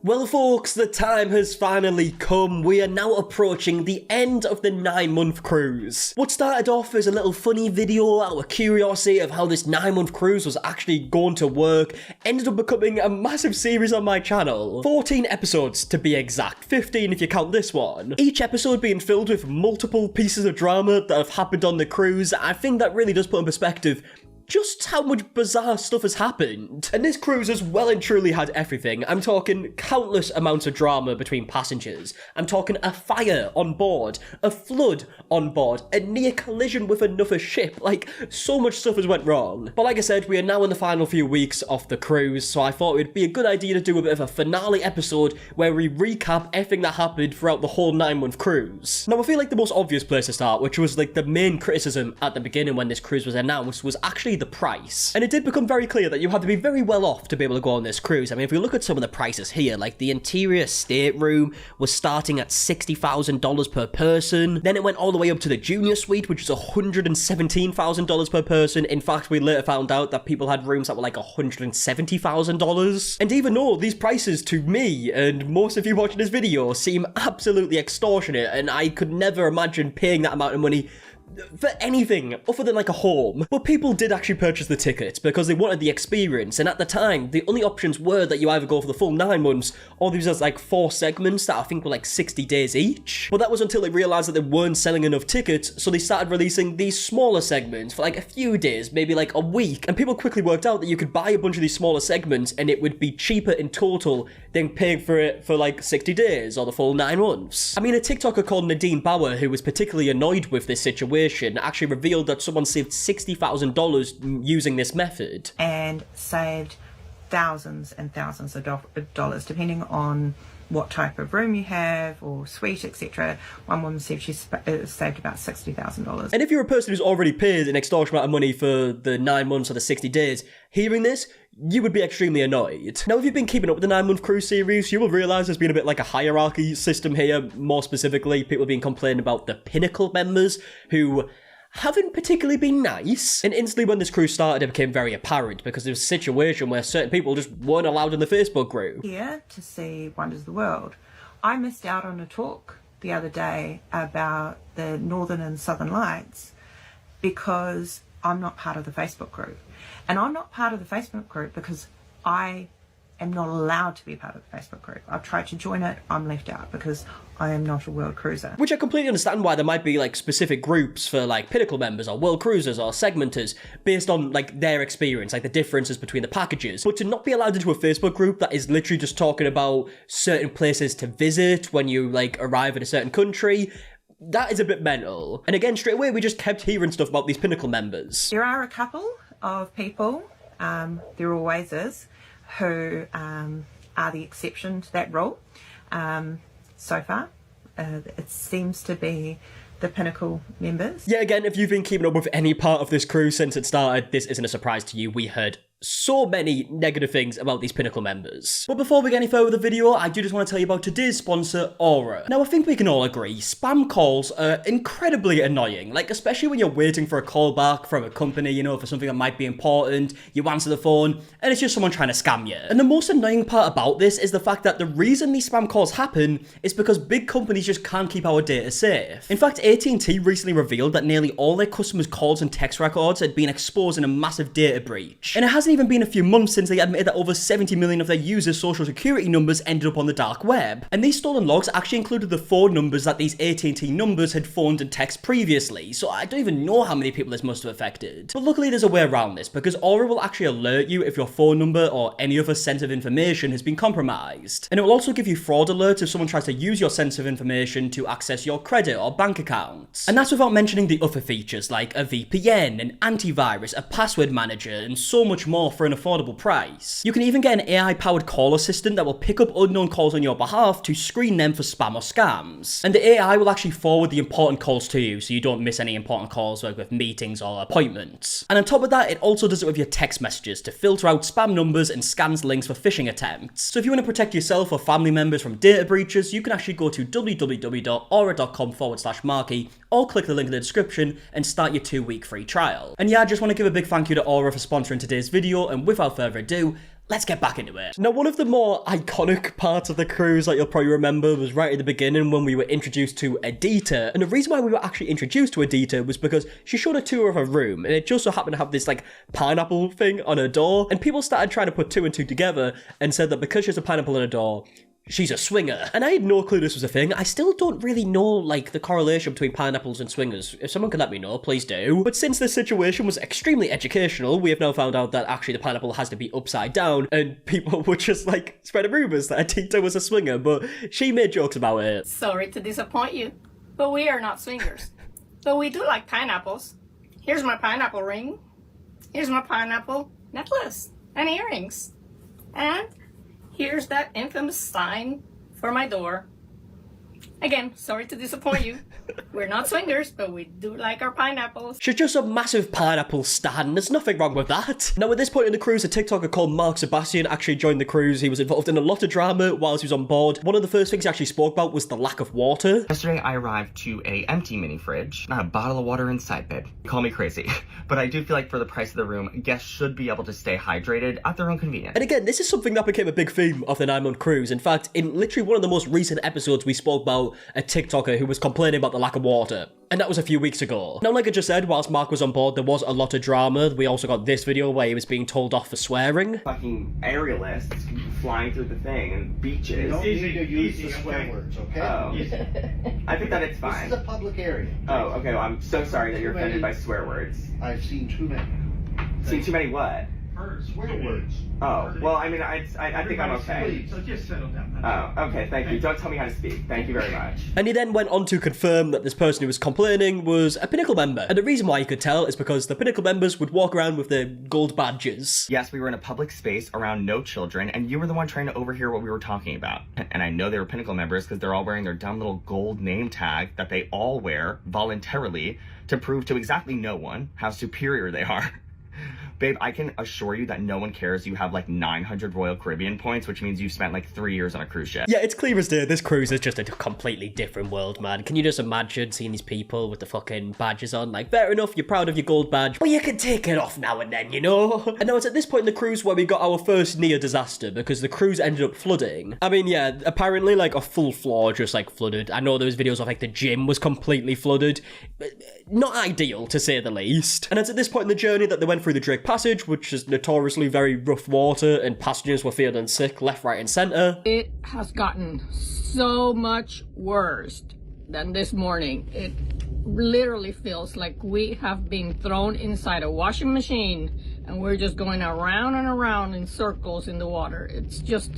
Well folks, the time has finally come. We are now approaching the end of the 9-month cruise. What started off as a little funny video out of curiosity of how this 9-month cruise was actually going to work ended up becoming a massive series on my channel. 14 episodes to be exact, 15 if you count this one. Each episode being filled with multiple pieces of drama that have happened on the cruise. I think that really does put in perspective just how much bizarre stuff has happened. And this cruise has well and truly had everything. I'm talking countless amounts of drama between passengers. I'm talking a fire on board, a flood on board, a near collision with another ship. Like, so much stuff has went wrong. But like I said, we are now in the final few weeks of the cruise, so I thought it would be a good idea to do a bit of a finale episode where we recap everything that happened throughout the whole 9-month cruise. Now, I feel like the most obvious place to start, which was like the main criticism at the beginning when this cruise was announced, was actually the price. And it did become very clear that you had to be very well off to be able to go on this cruise. I mean, if we look at some of the prices here, like the interior stateroom was starting at $60,000 per person. Then it went all the way up to the junior suite, which is $117,000 per person. In fact, we later found out that people had rooms that were like $170,000. And even though these prices to me and most of you watching this video seem absolutely extortionate, and I could never imagine paying that amount of money for anything other than like a home. But people did actually purchase the tickets because they wanted the experience, and at the time the only options were that you either go for the full 9 months or there was like 4 segments that I think were like 60 days each. But that was until they realized that they weren't selling enough tickets, so they started releasing these smaller segments for like a few days, maybe like a week, and people quickly worked out that you could buy a bunch of these smaller segments and it would be cheaper in total than paying for it for like 60 days or the full 9 months. I mean, a TikToker called Nadine Bauer, who was particularly annoyed with this situation, actually revealed that someone saved $60,000 using this method. And saved thousands and thousands of dollars, depending on what type of room you have or suite, etc. One woman said she saved about $60,000. And if you're a person who's already paid an extortionate amount of money for the 9 months or the 60 days, hearing this, you would be extremely annoyed. Now, if you've been keeping up with the 9-month cruise series, you will realise there's been a bit like a hierarchy system here. More specifically, people have been complaining about the Pinnacle members who haven't particularly been nice. And instantly when this cruise started, it became very apparent because there was a situation where certain people just weren't allowed in the Facebook group. Here to see Wonders of the World. I missed out on a talk the other day about the Northern and Southern Lights because I'm not part of the Facebook group. And I'm not part of the Facebook group because I am not allowed to be part of the Facebook group. I've tried to join it, I'm left out because I am not a world cruiser. Which I completely understand why there might be like specific groups for like Pinnacle members or world cruisers or segmenters based on like their experience, like the differences between the packages. But to not be allowed into a Facebook group that is literally just talking about certain places to visit when you like arrive at a certain country, that is a bit mental. And again, straight away we just kept hearing stuff about these Pinnacle members. There are a couple of people, there always is, who are the exception to that rule. So far, it seems to be the Pinnacle members. Yeah, again, if you've been keeping up with any part of this cruise since it started, this isn't a surprise to you. We heard so many negative things about these Pinnacle members. But before we get any further with the video, I do just want to tell you about today's sponsor, Aura. Now, I think we can all agree, spam calls are incredibly annoying, like especially when you're waiting for a call back from a company, you know, for something that might be important, you answer the phone, and it's just someone trying to scam you. And the most annoying part about this is the fact that the reason these spam calls happen is because big companies just can't keep our data safe. In fact, AT&T recently revealed that nearly all their customers' calls and text records had been exposed in a massive data breach. And it hasn't even been a few months since they admitted that over 70 million of their users' social security numbers ended up on the dark web. And these stolen logs actually included the phone numbers that these AT&T numbers had phoned and texted previously, so I don't even know how many people this must have affected. But luckily there's a way around this, because Aura will actually alert you if your phone number or any other sensitive information has been compromised. And it will also give you fraud alerts if someone tries to use your sensitive information to access your credit or bank accounts. And that's without mentioning the other features like a VPN, an antivirus, a password manager, and so much more for an affordable price. You can even get an AI-powered call assistant that will pick up unknown calls on your behalf to screen them for spam or scams. And the AI will actually forward the important calls to you so you don't miss any important calls like with meetings or appointments. And on top of that, it also does it with your text messages to filter out spam numbers and scans links for phishing attempts. So if you want to protect yourself or family members from data breaches, you can actually go to www.aura.com/markie or click the link in the description and start your 2-week free trial. And yeah, I just want to give a big thank you to Aura for sponsoring today's video, and without further ado, let's get back into it. Now, one of the more iconic parts of the cruise that you'll probably remember was right at the beginning when we were introduced to Edita. And the reason why we were actually introduced to Edita was because she showed a tour of her room, and it just so happened to have this like pineapple thing on her door. And people started trying to put two and two together and said that because she has a pineapple on her door, she's a swinger. And I had no clue this was a thing. I still don't really know, like, the correlation between pineapples and swingers. If someone could let me know, please do. But since this situation was extremely educational, we have now found out that actually the pineapple has to be upside down, and people would just, like, spread rumors that Adita was a swinger, but she made jokes about it. Sorry to disappoint you, but we are not swingers. But we do like pineapples. Here's my pineapple ring. Here's my pineapple necklace and earrings. And here's that infamous sign for my door. Again, sorry to disappoint you. We're not swingers, but we do like our pineapples. She's just a massive pineapple stan. There's nothing wrong with that. Now, at this point in the cruise, a TikToker called Mark Sebastian actually joined the cruise. He was involved in a lot of drama whilst he was on board. One of the first things he actually spoke about was the lack of water. Yesterday, I arrived to a empty mini fridge, not a bottle of water inside, babe. Call me crazy. But I do feel like for the price of the room, guests should be able to stay hydrated at their own convenience. And again, this is something that became a big theme of the 9-month cruise. In fact, in literally one of the most recent episodes, we spoke about a TikToker who was complaining about the lack of water. And that was a few weeks ago. Now, like I just said, whilst Mark was on board, there was a lot of drama. We also got this video where he was being told off for swearing. Fucking aerialists flying through the thing and beaches. You don't need to use the swear words, okay? Oh. I think that it's fine. This is a public area. Oh, okay, well, I'm so sorry that you're offended by swear words. I've seen too many. Seen too many what? Swear words. Oh, well, I mean, I think I'm okay. So just settle down. Oh, okay, thank you. Don't tell me how to speak. Thank you very much. And he then went on to confirm that this person who was complaining was a Pinnacle member. And the reason why he could tell is because the Pinnacle members would walk around with their gold badges. Yes, we were in a public space around no children, and you were the one trying to overhear what we were talking about. And I know they were Pinnacle members because they're all wearing their dumb little gold name tag that they all wear voluntarily to prove to exactly no one how superior they are. Babe, I can assure you that no one cares you have like 900 Royal Caribbean points, which means you've spent like 3 years on a cruise ship. Yeah, it's clear as day. This cruise is just a completely different world, man. Can you just imagine seeing these people with the fucking badges on? Like, fair enough, you're proud of your gold badge, but you can take it off now and then, you know? And now it's at this point in the cruise where we got our first near disaster because the cruise ended up flooding. I mean, yeah, apparently like a full floor just like flooded. I know there was videos of like the gym was completely flooded. Not ideal, to say the least. And it's at this point in the journey that they went through the Drake Passage, which is notoriously very rough water, and passengers were feeling sick left, right, and centre. It has gotten so much worse than this morning. It literally feels like we have been thrown inside a washing machine and we're just going around and around in circles in the water. It's just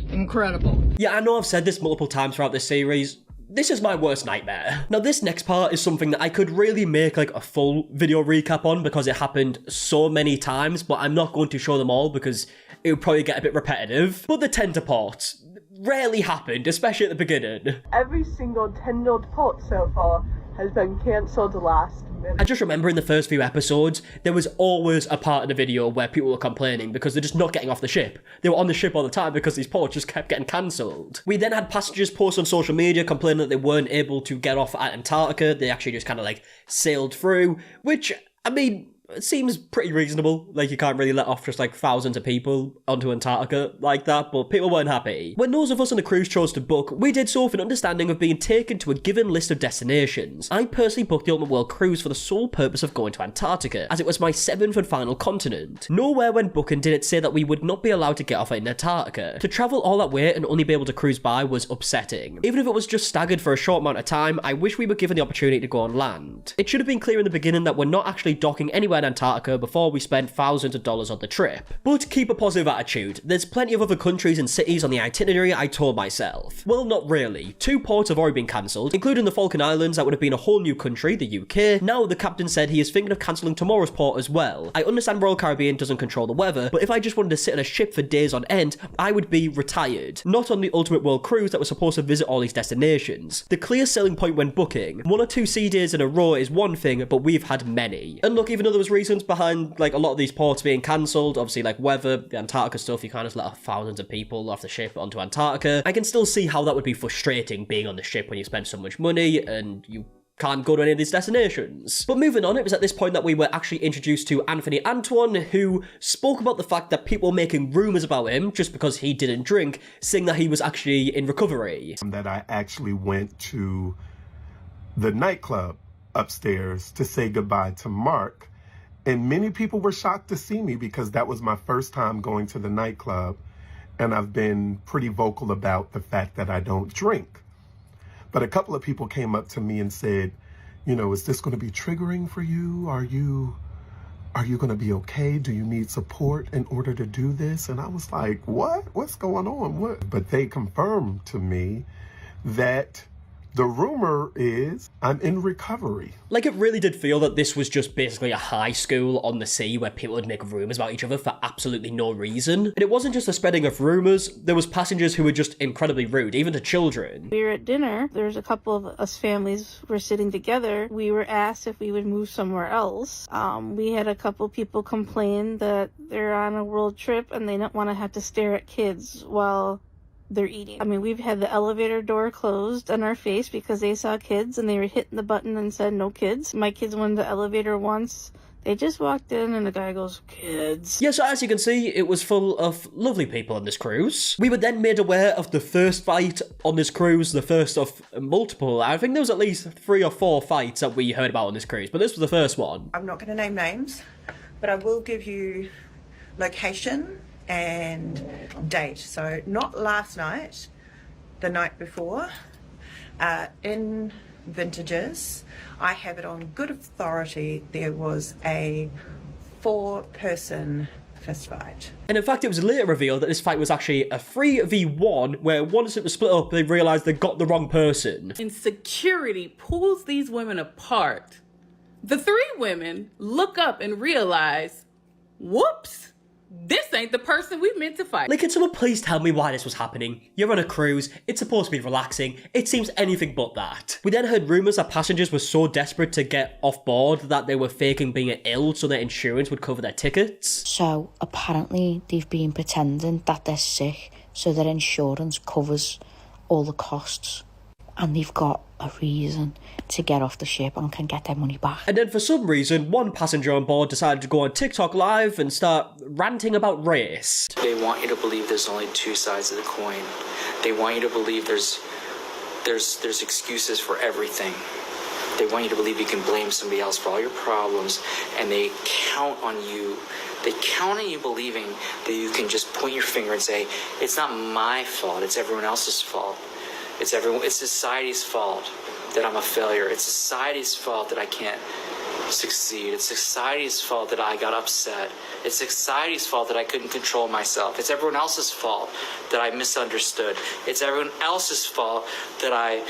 incredible. Yeah, I know I've said this multiple times throughout this series. This is my worst nightmare. Now, this next part is something that I could really make like a full video recap on because it happened so many times, but I'm not going to show them all because it would probably get a bit repetitive. But the tender port rarely happened, especially at the beginning. Every single tendered pot so far has been cancelled last minute. I just remember in the first few episodes, there was always a part of the video where people were complaining because they're just not getting off the ship. They were on the ship all the time because these ports just kept getting cancelled. We then had passengers post on social media complaining that they weren't able to get off at Antarctica. They actually just kind of like sailed through, which, I mean, it seems pretty reasonable. Like, you can't really let off just like thousands of people onto Antarctica like that, but people weren't happy. When those of us on the cruise chose to book, we did so with an understanding of being taken to a given list of destinations. I personally booked the Ultimate World Cruise for the sole purpose of going to Antarctica, as it was my 7th and final continent. Nowhere when booking did it say that we would not be allowed to get off in Antarctica. To travel all that way and only be able to cruise by was upsetting. Even if it was just staggered for a short amount of time, I wish we were given the opportunity to go on land. It should have been clear in the beginning that we're not actually docking anywhere in Antarctica before we spend thousands of dollars on the trip. But keep a positive attitude. There's plenty of other countries and cities on the itinerary, I told myself. Well, not really. 2 ports have already been cancelled, including the Falkland Islands. That would have been a whole new country, the UK. Now the captain said he is thinking of cancelling tomorrow's port as well. I understand Royal Caribbean doesn't control the weather, but if I just wanted to sit on a ship for days on end, I would be retired. Not on the Ultimate World Cruise that was supposed to visit all these destinations. The clear selling point when booking, 1 or 2 sea days in a row is one thing, but we've had many. And look, even though there was reasons behind like a lot of these ports being cancelled, obviously like weather, the Antarctica stuff, you can't just let off thousands of people off the ship onto Antarctica. I can still see how that would be frustrating being on the ship when you spend so much money and you can't go to any of these destinations. But moving on, it was at this point that we were actually introduced to Anthony Antoine, who spoke about the fact that people were making rumours about him just because he didn't drink, saying that he was actually in recovery. That I actually went to the nightclub upstairs to say goodbye to Mark. And many people were shocked to see me because that was my first time going to the nightclub. And I've been pretty vocal about the fact that I don't drink. But a couple of people came up to me and said, you know, is this going to be triggering for you? Are you going to be okay? Do you need support in order to do this? And I was like, what? What's going on? What? But they confirmed to me that the rumor is I'm in recovery. Like, it really did feel that this was just basically a high school on the sea where people would make rumours about each other for absolutely no reason. And it wasn't just a spreading of rumours, there was passengers who were just incredibly rude, even to children. We were at dinner, there's a couple of us families were sitting together. We were asked if we would move somewhere else. We had a couple people complain that they're on a world trip and they don't want to have to stare at kids while they're eating. I mean, we've had the elevator door closed on our face because they saw kids and they were hitting the button and said no kids. My kids went in the elevator once. They just walked in and the guy goes, kids. Yeah, so as you can see, it was full of lovely people on this cruise. We were then made aware of the first fight on this cruise, the first of multiple. I think there was at least 3 or 4 fights that we heard about on this cruise, but this was the first one. I'm not going to name names, but I will give you location and date. So not last night, the night before, in Vintages. I have it on good authority. There was a 4-person fist fight. And in fact, it was later revealed that this fight was actually a 3v1, where once it was split up, they realised they got the wrong person. And security pulls these women apart. The 3 women look up and realize, whoops, this ain't the person we meant to fight. Like, can someone please tell me why this was happening? You're on a cruise, it's supposed to be relaxing, it seems anything but that. We then heard rumours that passengers were so desperate to get off board that they were faking being ill so their insurance would cover their tickets. So apparently they've been pretending that they're sick so their insurance covers all the costs. And they've got a reason to get off the ship and can get their money back. And then for some reason, one passenger on board decided to go on TikTok Live and start ranting about race. They want you to believe there's only 2 sides of the coin. They want you to believe there's excuses for everything. They want you to believe you can blame somebody else for all your problems, and they count on you. They count on you believing that you can just point your finger and say, it's not my fault, it's everyone else's fault. It's society's fault that I'm a failure. It's society's fault that I can't succeed. It's society's fault that I got upset. It's society's fault that I couldn't control myself. It's everyone else's fault that I misunderstood. It's everyone else's fault that I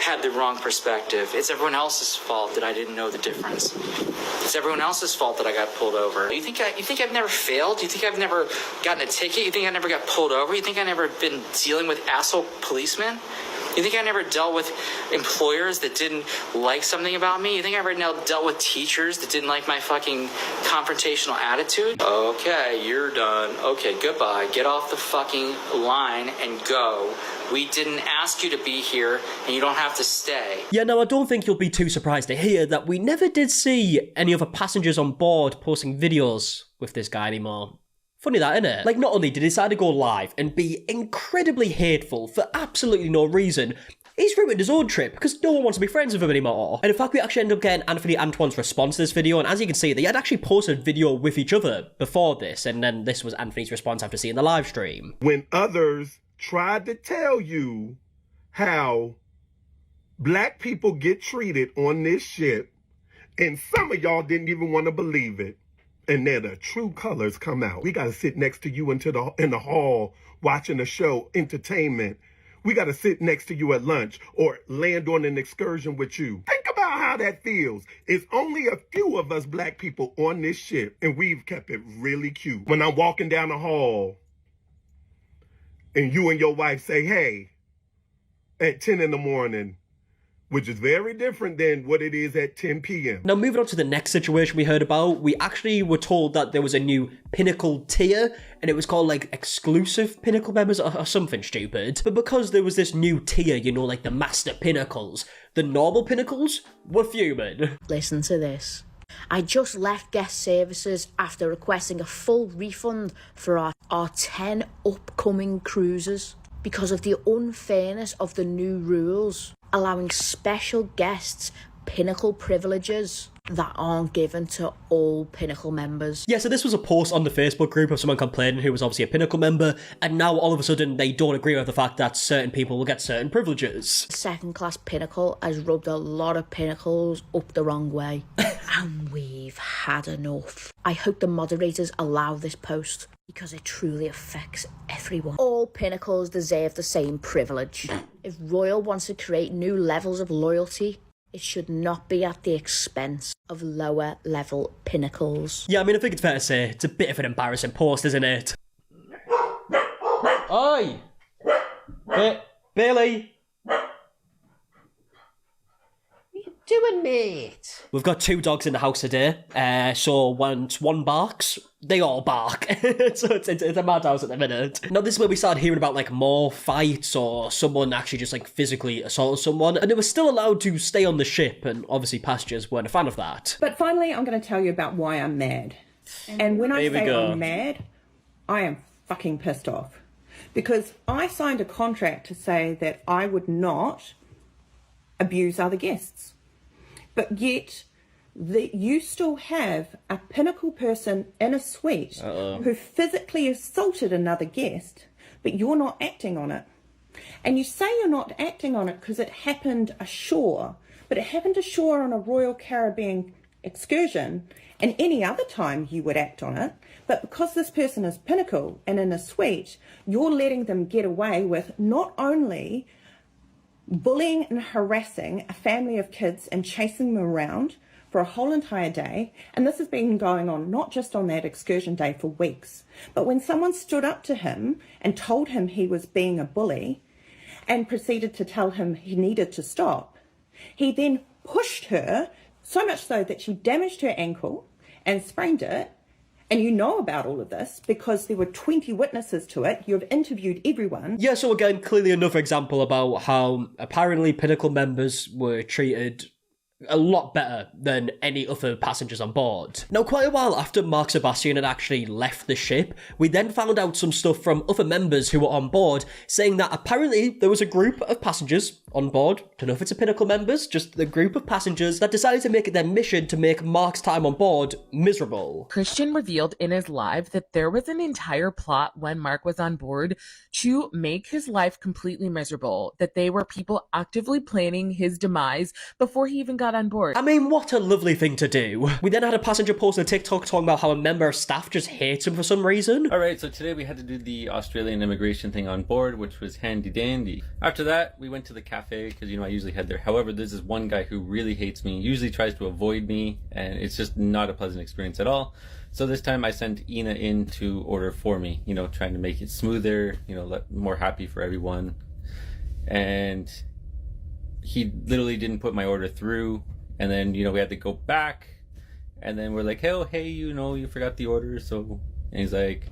had the wrong perspective. It's everyone else's fault that I didn't know the difference. It's everyone else's fault that I got pulled over. You think I've never failed? You think I've never gotten a ticket? You think I never got pulled over? You think I never been dealing with asshole policemen? You think I never dealt with employers that didn't like something about me? You think I ever dealt with teachers that didn't like my fucking confrontational attitude? Okay, you're done. Okay, goodbye. Get off the fucking line and go. We didn't ask you to be here, and you don't have to stay. Yeah, now I don't think you'll be too surprised to hear that we never did see any other passengers on board posting videos with this guy anymore. Funny that, innit? Like, not only did he decide to go live and be incredibly hateful for absolutely no reason, he's ruined his own trip because no one wants to be friends with him anymore. And in fact, we actually ended up getting Anthony Antoine's response to this video, and as you can see, they had actually posted video with each other before this, and then this was Anthony's response after seeing the live stream. When others tried to tell you how black people get treated on this ship, and some of y'all didn't even want to believe it, and then the true colors come out. We got to sit next to you in the hall watching a show, entertainment. We got to sit next to you at lunch or land on an excursion with you. Think about how that feels. It's only a few of us black people on this ship, and we've kept it really cute. When I'm walking down the hall and you and your wife say, hey, at 10 in the morning, which is very different than what it is at 10 p.m. Now, moving on to the next situation we heard about, we actually were told that there was a new Pinnacle tier, and it was called, like, exclusive Pinnacle members or something stupid. But because there was this new tier, you know, like the Master Pinnacles, the normal Pinnacles were fuming. Listen to this. I just left guest services after requesting a full refund for our 10 upcoming cruises because of the unfairness of the new rules, allowing special guests Pinnacle privileges that aren't given to all Pinnacle members. Yeah, so this was a post on the Facebook group of someone complaining who was obviously a Pinnacle member, and now all of a sudden they don't agree with the fact that certain people will get certain privileges. Second class Pinnacle has rubbed a lot of Pinnacles up the wrong way, and we've had enough. I hope the moderators allow this post because it truly affects everyone. All Pinnacles deserve the same privilege. If Royal wants to create new levels of loyalty, it should not be at the expense of lower level Pinnacles. Yeah, I mean, I think it's fair to say it's a bit of an embarrassing post, isn't it? Oi! Billy! Doing, mate? We've got 2 dogs in the house today, so once one barks, they all bark. So it's a mad house at the minute. Now, this is where we started hearing about, like, more fights or someone actually just, like, physically assaulted someone, and they were still allowed to stay on the ship, and obviously Passengers weren't a fan of that. But finally, I'm going to tell you about why I'm mad. And when I say I'm mad, I am fucking pissed off. Because I signed a contract to say that I would not abuse other guests. But yet, you still have a Pinnacle person in a suite who physically assaulted another guest, but you're not acting on it. And you say you're not acting on it because it happened ashore, but it happened ashore on a Royal Caribbean excursion, and any other time you would act on it. But because this person is Pinnacle and in a suite, you're letting them get away with not only bullying and harassing a family of kids and chasing them around for a whole entire day. And this has been going on not just on that excursion day for weeks, but when someone stood up to him and told him he was being a bully and proceeded to tell him he needed to stop, he then pushed her so much so that she damaged her ankle and sprained it. And you know about all of this because there were 20 witnesses to it. You've interviewed everyone. Yeah, so again, clearly another example about how apparently Pinnacle members were treated a lot better than any other passengers on board. Now, quite a while after Mark Sebastian had actually left the ship, we then found out some stuff from other members who were on board, saying that apparently there was a group of passengers on board, don't know if it's a Pinnacle members, just the group of passengers that decided to make it their mission to make Mark's time on board miserable. Christian revealed in his live that there was an entire plot when Mark was on board to make his life completely miserable, that they were people actively planning his demise before he even got on board. I mean, what a lovely thing to do. We then had a passenger post on TikTok talking about how a member of staff just hates him for some reason. Alright, so today we had to do the Australian immigration thing on board, which was handy dandy. After that, we went to the cafe, because, you know, I usually head there. However, there's this one guy who really hates me, usually tries to avoid me, and it's just not a pleasant experience at all. So this time I sent Ina in to order for me, you know, trying to make it smoother, you know, more happy for everyone. And he literally didn't put my order through, and then, you know, we had to go back, and then we're like, oh, hey, you know, you forgot the order, so, and he's like,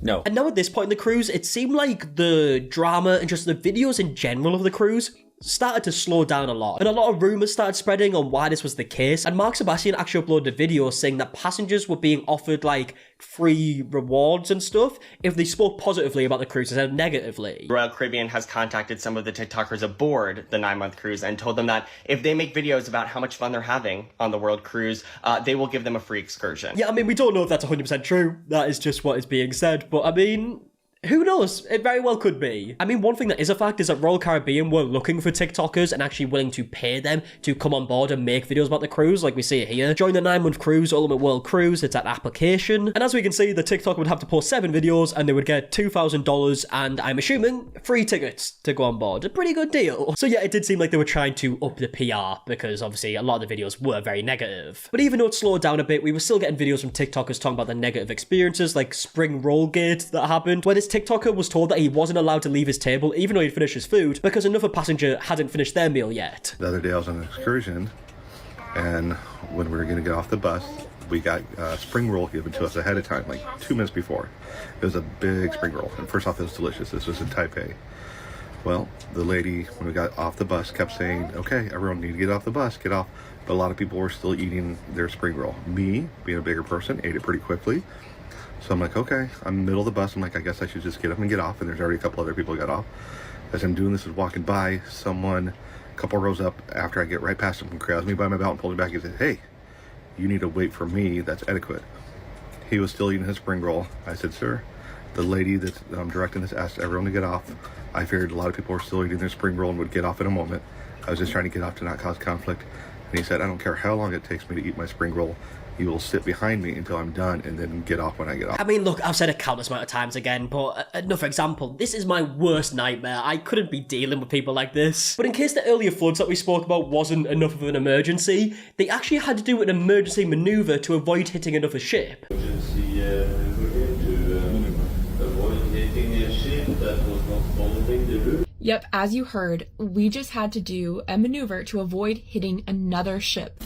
no. And now at this point in the cruise, it seemed like the drama and just the videos in general of the cruise started to slow down a lot, and a lot of rumours started spreading on why this was the case. And Mark Sebastian actually uploaded a video saying that passengers were being offered like free rewards and stuff if they spoke positively about the cruise instead of negatively. Royal Caribbean has contacted some of the TikTokers aboard the 9-month cruise and told them that if they make videos about how much fun they're having on the world cruise, they will give them a free excursion. Yeah, I mean, we don't know if that's 100% true. That is just what is being said, but I mean, who knows? It very well could be. I mean, one thing that is a fact is that Royal Caribbean were looking for TikTokers and actually willing to pay them to come on board and make videos about the cruise, like we see it here. Join the 9-month cruise, Ultimate World Cruise, it's an application. And as we can see, the TikTok would have to post 7 videos and they would get $2,000 and I'm assuming free tickets to go on board. A pretty good deal. So yeah, it did seem like they were trying to up the PR because obviously a lot of the videos were very negative. But even though it slowed down a bit, we were still getting videos from TikTokers talking about the negative experiences like Spring Rollgate that happened, where this this TikToker was told that he wasn't allowed to leave his table even though he'd finished his food because another passenger hadn't finished their meal yet. The other day I was on an excursion, and when we were going to get off the bus, we got a spring roll given to us ahead of time, like 2 minutes before. It was a big spring roll, and first off, it was delicious. This was in Taipei. Well, the lady, when we got off the bus, kept saying, okay, everyone need to get off the bus, get off. But a lot of people were still eating their spring roll. Me, being a bigger person, ate it pretty quickly. So I'm like, okay, I'm in the middle of the bus. I'm like, I guess I should just get up and get off. And there's already a couple other people who got off. As I'm doing this and walking by, someone, a couple rows up after I get right past him, grabs me by my belt and pulls me back and says, hey, you need to wait for me. That's etiquette. He was still eating his spring roll. I said, sir, the lady that I'm directing this asked everyone to get off. I figured a lot of people were still eating their spring roll and would get off in a moment. I was just trying to get off to not cause conflict. And he said, I don't care how long it takes me to eat my spring roll. You will sit behind me until I'm done and then get off when I get off. I mean, look, I've said it countless amount of times again, but another example, this is my worst nightmare. I couldn't be dealing with people like this. But in case the earlier floods that we spoke about wasn't enough of an emergency, they actually had to do an emergency maneuver to avoid hitting another ship. Emergency maneuver to avoid hitting a ship that was not following the route. Yep, as you heard, we just had to do a maneuver to avoid hitting another ship.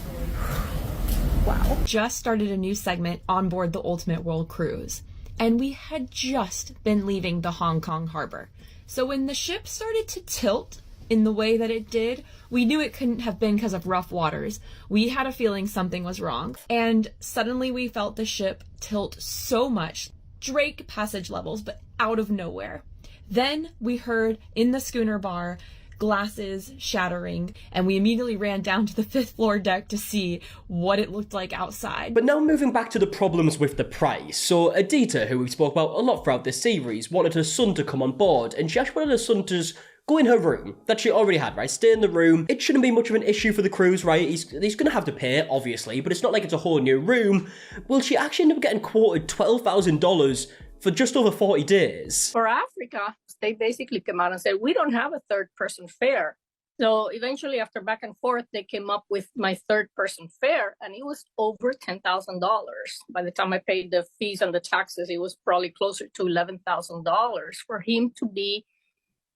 Wow. Just started a new segment on board the Ultimate World Cruise, and we had just been leaving the Hong Kong harbor. So when the ship started to tilt in the way that it did, we knew it couldn't have been because of rough waters. We had a feeling something was wrong, and suddenly we felt the ship tilt so much, Drake passage levels, but out of nowhere. Then we heard in the schooner bar glasses shattering, and we immediately ran down to the 5th floor deck to see what it looked like outside. But now moving back to the problems with the price. So Adita, who we spoke about a lot throughout this series, wanted her son to come on board, and she actually wanted her son to just go in her room that she already had, right? Stay in the room. It shouldn't be much of an issue for the cruise, right? He's going to have to pay, obviously, but it's not like it's a whole new room. Well, she actually ended up getting quoted $12,000 for just over 40 days. For Africa, they basically came out and said, we don't have a third person fare. So eventually, after back and forth, they came up with my third person fare, and it was over $10,000. By the time I paid the fees and the taxes, it was probably closer to $11,000 for him to be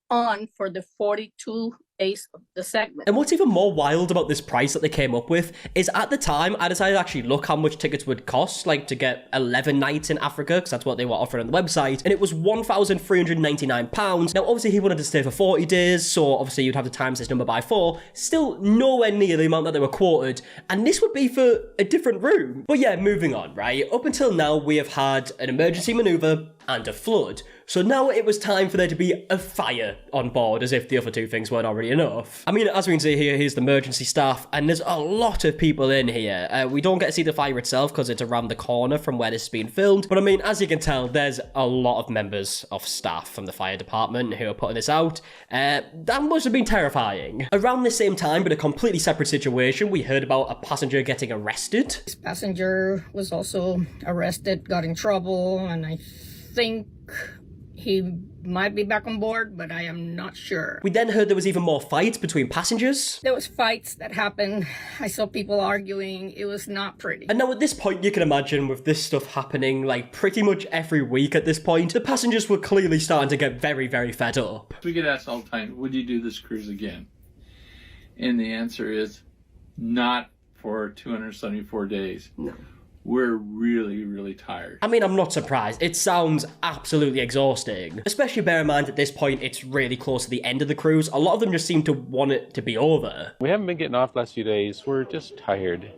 on for the 42 days of the segment. And what's even more wild about this price that they came up with is at the time I decided to actually look how much tickets would cost, like to get 11 nights in Africa, because that's what they were offering on the website, and it was £1,399. Now obviously he wanted to stay for 40 days, so obviously you'd have to times this number by 4, still nowhere near the amount that they were quoted, and this would be for a different room. But yeah, moving on, right? Up until now we have had an emergency maneuver and a flood. So now it was time for there to be a fire on board, as if the other two things weren't already enough. I mean, as we can see here, here's the emergency staff, and there's a lot of people in here. We don't get to see the fire itself because it's around the corner from where this is being filmed. But I mean, as you can tell, there's a lot of members of staff from the fire department who are putting this out. That must have been terrifying. Around the same time, but a completely separate situation, we heard about a passenger getting arrested. This passenger was also arrested, got in trouble, and I think he might be back on board, but I am not sure. We then heard there was even more fights between passengers. There was fights that happened. I saw people arguing. It was not pretty. And now at this point, you can imagine with this stuff happening like pretty much every week at this point, the passengers were clearly starting to get very, very fed up. We get asked all the time, would you do this cruise again? And the answer is not for 274 days. No. We're really, really tired. I mean, I'm not surprised. It sounds absolutely exhausting. Especially bear in mind at this point, it's really close to the end of the cruise. A lot of them just seem to want it to be over. We haven't been getting off the last few days. We're just tired.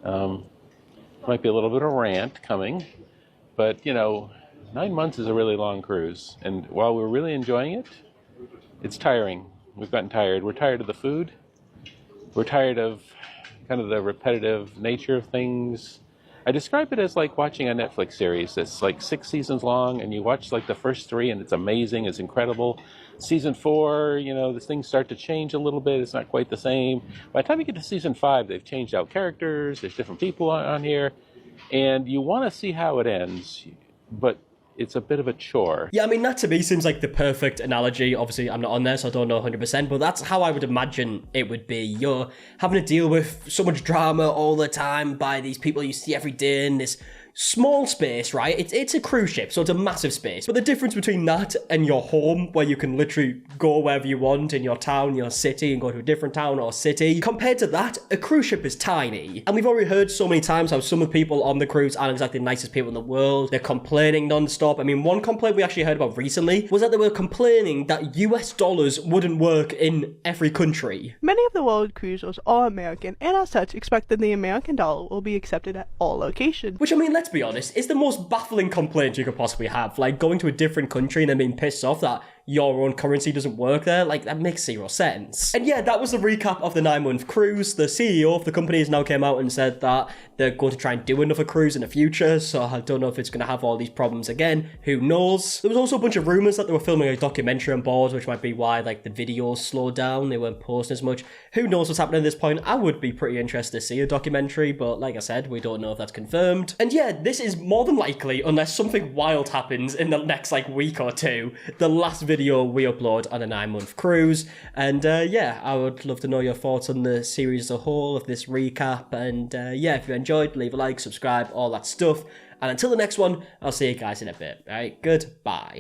Might be a little bit of a rant coming, but you know, 9 months is a really long cruise. And while we're really enjoying it, it's tiring. We've gotten tired. We're tired of the food. We're tired of kind of the repetitive nature of things. I describe it as like watching a Netflix series that's like 6 seasons long, and you watch like the first 3 and it's amazing, it's incredible. Season 4, you know, things start to change a little bit, it's not quite the same. By the time you get to season 5, they've changed out characters, there's different people on here, and you want to see how it ends, but it's a bit of a chore. Yeah, I mean, that to me seems like the perfect analogy. Obviously, I'm not on there, so I don't know 100%, but that's how I would imagine it would be. You're having to deal with so much drama all the time by these people you see every day in this small space, right? It's a cruise ship, so it's a massive space. But the difference between that and your home, where you can literally go wherever you want in your town, your city, and go to a different town or city, compared to that, a cruise ship is tiny. And we've already heard so many times how some of the people on the cruise aren't exactly the nicest people in the world. They're complaining non-stop. I mean, one complaint we actually heard about recently was that they were complaining that US dollars wouldn't work in every country. Many of the world cruisers are American and as such expect that the American dollar will be accepted at all locations. Which, I mean, let's be honest, is the most baffling complaint you could possibly have. Like, going to a different country and then being pissed off that your own currency doesn't work there. Like, that makes zero sense. And yeah, that was the recap of the 9-month cruise. The CEO of the company has now came out and said that they're going to try and do another cruise in the future, so I don't know if it's going to have all these problems again. Who knows? There was also a bunch of rumours that they were filming a documentary on board, which might be why, like, the videos slowed down. They weren't posting as much. Who knows what's happening at this point? I would be pretty interested to see a documentary, but like I said, we don't know if that's confirmed. And yeah, this is more than likely, unless something wild happens in the next, like, week or two, the last video we upload on a 9-month cruise. And yeah, I would love to know your thoughts on the series as a whole, of this recap. And yeah, if you enjoyed, leave a like, subscribe, all that stuff. And until the next one, I'll see you guys in a bit. All right, goodbye.